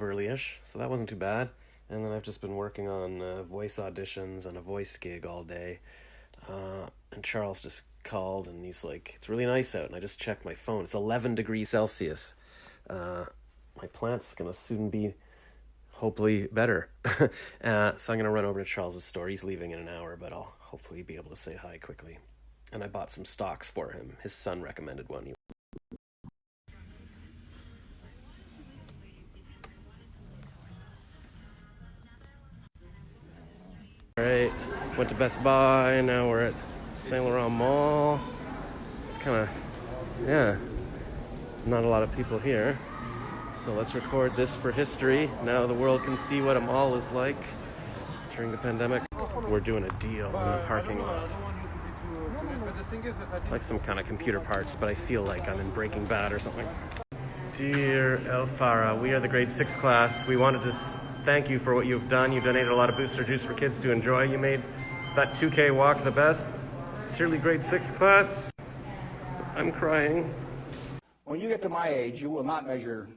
early-ish, so that wasn't too bad. And then I've just been working on voice auditions and a voice gig all day. And Charles just called and he's like, it's really nice out. And I just checked my phone. It's 11 degrees Celsius. My plant's going to soon be hopefully better. So I'm going to run over to Charles's store. He's leaving in an hour, but I'll hopefully be able to say hi quickly. And I bought some stocks for him. His son recommended one. Alright, went to Best Buy, now we're at Saint Laurent Mall. It's kind of, yeah, not a lot of people here. So let's record this for history. Now the world can see what a mall is like during the pandemic. We're doing a deal in the parking lot. Like some kind of computer parts, but I feel like I'm in Breaking Bad or something. Dear El Farah, we are the grade 6 class. We wanted to thank you for what you've done. You donated a lot of Booster Juice for kids to enjoy. You made that 2K walk the best. Sincerely, grade 6 class. I'm crying. When you get to my age, you will not measure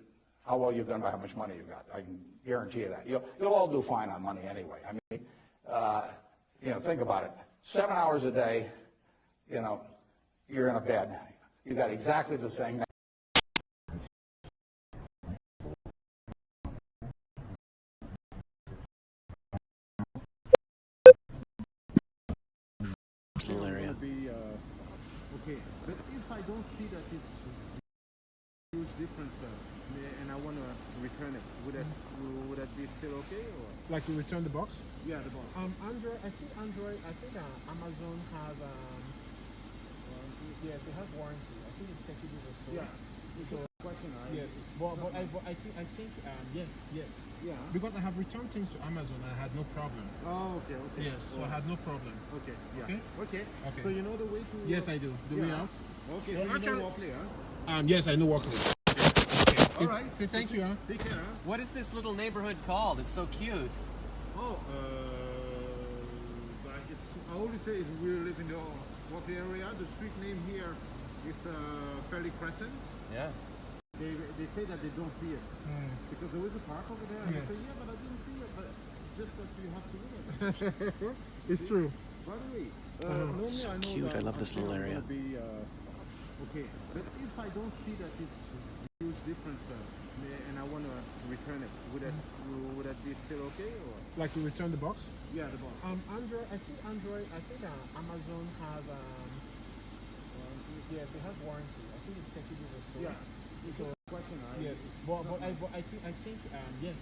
how well you've done by how much money you've got. I can guarantee you that. You'll all do fine on money anyway. I mean, think about it. 7 hours a day, you're in a bed. You've got exactly the same. Area. Okay, but if I don't see that it's huge difference and I want to return it, would that be still okay? Or? Like to return the box? Yeah, the box. Android, I think Amazon has, yes, it has warranty. I think it's 30 days or so. Yeah. So, question, yes, but I think, yes. Yeah. Because I have returned things to Amazon and I had no problem. Oh, okay. Yes, so I had no problem. Okay, yeah. Okay. Okay. So you know the way to... Yes, I do. The way out? Okay, Well, so actually, you know Walkley, huh? Yes, I know Walkley. All right. Say thank you, huh? Take care, huh? What is this little neighborhood called? It's so cute. Oh, I always say we live in the Walkley area. The street name here is Fairly Crescent. Yeah. They say that they don't see it because there is a park over there. And I say, yeah, but I didn't see it. But just that you have to look at it. It's true. By the way, normally so I know cute. that I love this little area. Okay, but if I don't see that it's huge difference and I want to return it, would that be still okay? Or? Like to return the box? Yeah, the box. Android, I think Amazon has, yes, it has warranty. I think it's 30 days or so. Yeah. So, question, yes, but I think, yes.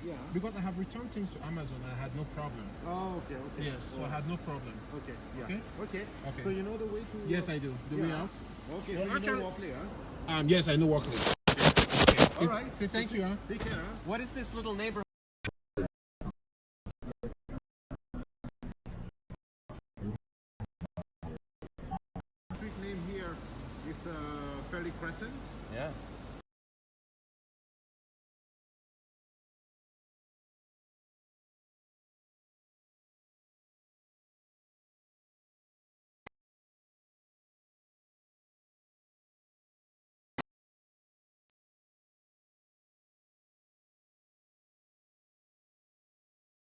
Yeah. Because I have returned things to Amazon and I had no problem. Oh, okay. Yes, so I had no problem. Okay, yeah. Okay. So you know the way to... Yes, I do. The way out? Okay, Well, so actually, you know Walkley, huh? Yes, I know Walkley. All right. Say thank you, huh? Take care, huh? What is this little neighborhood? Street name here is Fairly Crescent. Yeah.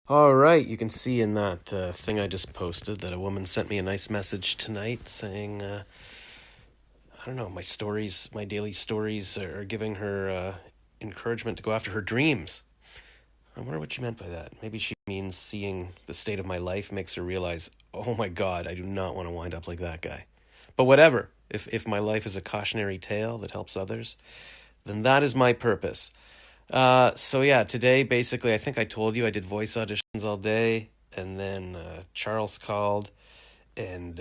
All right, you can see in that thing I just posted that a woman sent me a nice message tonight saying, I don't know, my daily stories are giving her encouragement to go after her dreams. I wonder what she meant by that. Maybe she means seeing the state of my life makes her realize, oh my God, I do not want to wind up like that guy. But whatever, if my life is a cautionary tale that helps others, then that is my purpose. So yeah, today basically I think I told you I did voice auditions all day, and then Charles called, and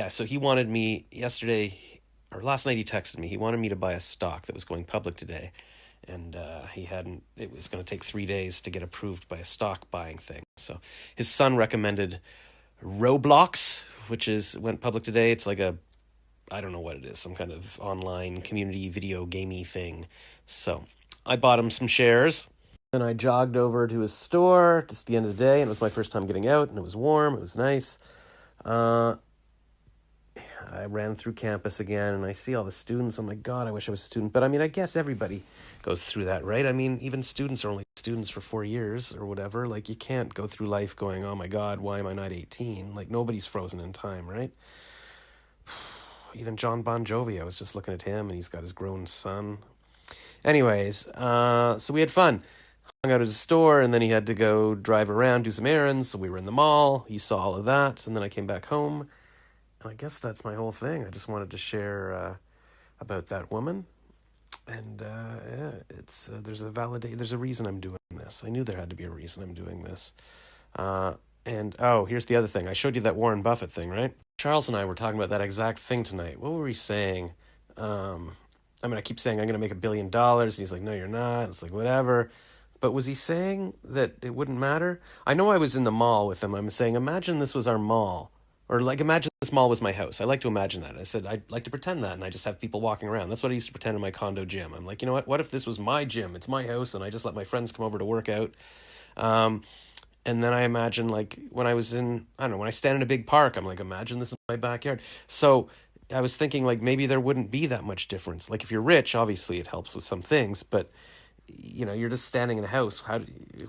so he wanted me last night he texted me. He wanted me to buy a stock that was going public today, and it was going to take 3 days to get approved by a stock buying thing. So his son recommended Roblox, which went public today. It's like I don't know what it is, some kind of online community video gamey thing. So I bought him some shares. Then I jogged over to his store just at the end of the day, and it was my first time getting out, and it was warm, it was nice. I I ran through campus again, and I see all the students. I'm like, God, I wish I was a student. But I mean, I guess everybody goes through that, right? I mean, even students are only students for 4 years or whatever. Like, you can't go through life going, oh my God, why am I not 18? Like, nobody's frozen in time, right? Even John Bon Jovi, I was just looking at him, and he's got his grown son. Anyways, so we had fun. Hung out at a store, and then he had to go drive around, do some errands. So we were in the mall. You saw all of that, and then I came back home. And I guess that's my whole thing. I just wanted to share about that woman. And yeah, it's there's a reason I'm doing this. I knew there had to be a reason I'm doing this. And oh, here's the other thing. I showed you that Warren Buffett thing, right? Charles and I were talking about that exact thing tonight. What were we saying? I mean, I keep saying I'm going to make $1 billion. And he's like, no, you're not. It's like, whatever. But was he saying that it wouldn't matter? I know I was in the mall with him. I'm saying, imagine this was our mall. Or like, imagine this mall was my house. I like to imagine that. I said, I'd like to pretend that. And I just have people walking around. That's what I used to pretend in my condo gym. I'm like, you know what? What if this was my gym? It's my house. And I just let my friends come over to work out. And then I imagine, like, when I was in, I don't know, when I stand in a big park, I'm like, imagine this is my backyard. So I was thinking, like, maybe there wouldn't be that much difference. Like, if you're rich, obviously it helps with some things, but, you know, you're just standing in a house.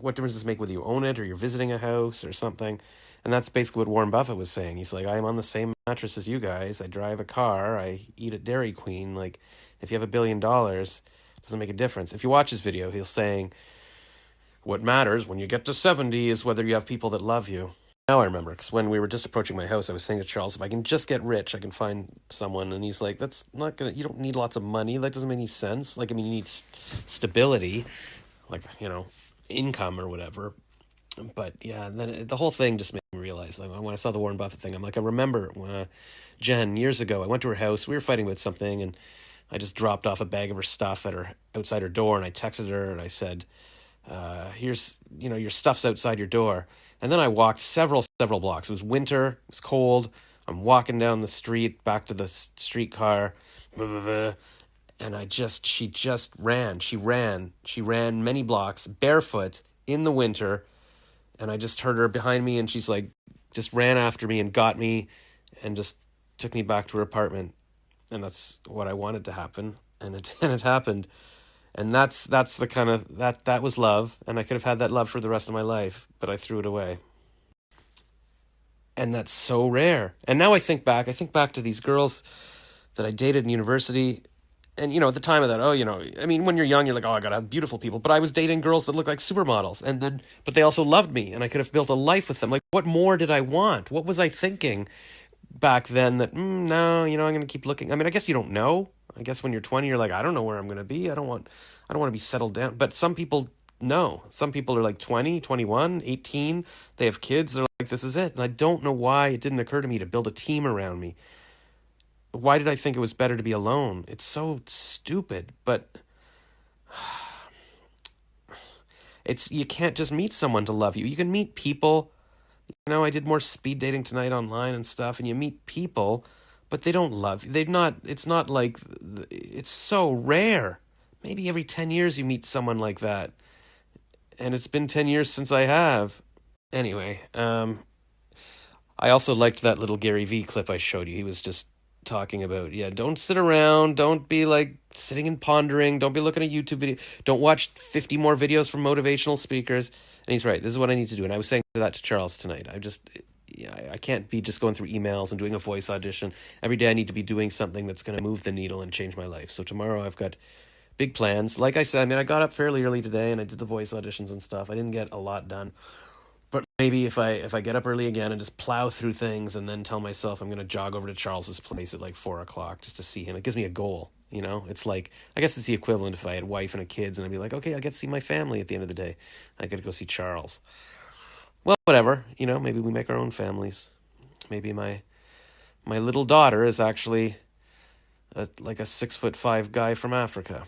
What difference does it make whether you own it or you're visiting a house or something? And that's basically what Warren Buffett was saying. He's like, I'm on the same mattress as you guys. I drive a car. I eat at Dairy Queen. Like, if you have $1 billion, it doesn't make a difference. If you watch his video, he's saying, what matters when you get to 70 is whether you have people that love you. Now I remember, because when we were just approaching my house, I was saying to Charles, if I can just get rich, I can find someone. And he's like, that's not going to, you don't need lots of money. That doesn't make any sense. Like, I mean, you need stability, like, you know, income or whatever. But yeah, then the whole thing just made me realize, like, when I saw the Warren Buffett thing, I'm like, I remember Jen, years ago, I went to her house, we were fighting about something, and I just dropped off a bag of her stuff outside her door, and I texted her, and I said, here's, you know, your stuff's outside your door. And then I walked several blocks. It was winter, it was cold. I'm walking down the street, back to the streetcar, and she just ran. She ran many blocks barefoot in the winter. And I just heard her behind me, and she's like, just ran after me and got me and just took me back to her apartment. And that's what I wanted to happen. And it happened. And that's the kind of, that was love. And I could have had that love for the rest of my life, but I threw it away. And that's so rare. And now I think back to these girls that I dated in university. And, you know, at the time of that, I mean, when you're young, you're like, oh, I gotta have beautiful people. But I was dating girls that looked like supermodels. But they also loved me, and I could have built a life with them. Like, what more did I want? What was I thinking back then that, no, you know, I'm going to keep looking. I mean, I guess you don't know. I guess when you're 20, you're like, I don't know where I'm going to be. I don't want to be settled down. But some people know. Some people are like 20, 21, 18. They have kids. They're like, this is it. And I don't know why it didn't occur to me to build a team around me. Why did I think it was better to be alone? It's so stupid, but you can't just meet someone to love you. You can meet people. You know, I did more speed dating tonight online and stuff, and you meet people, but they don't love you. It's not like, it's so rare. Maybe every 10 years you meet someone like that. And it's been 10 years since I have. Anyway, I also liked that little Gary Vee clip I showed you. He was just talking about, don't sit around, don't be like sitting and pondering, don't be looking at YouTube videos, don't watch 50 more videos from motivational speakers. And he's right, this is what I need to do. And I was saying that to Charles tonight. I can't be just going through emails and doing a voice audition. Every day I need to be doing something that's going to move the needle and change my life. So tomorrow I've got big plans. Like I said, I mean, I got up fairly early today and I did the voice auditions and stuff. I didn't get a lot done. But maybe if I get up early again and just plow through things and then tell myself I'm going to jog over to Charles's place at like 4:00 just to see him, it gives me a goal, you know? It's like, I guess it's the equivalent if I had a wife and kids and I'd be like, okay, I get to see my family at the end of the day. I got to go see Charles. Well, whatever, you know, maybe we make our own families. Maybe my little daughter is actually like a 6'5" guy from Africa.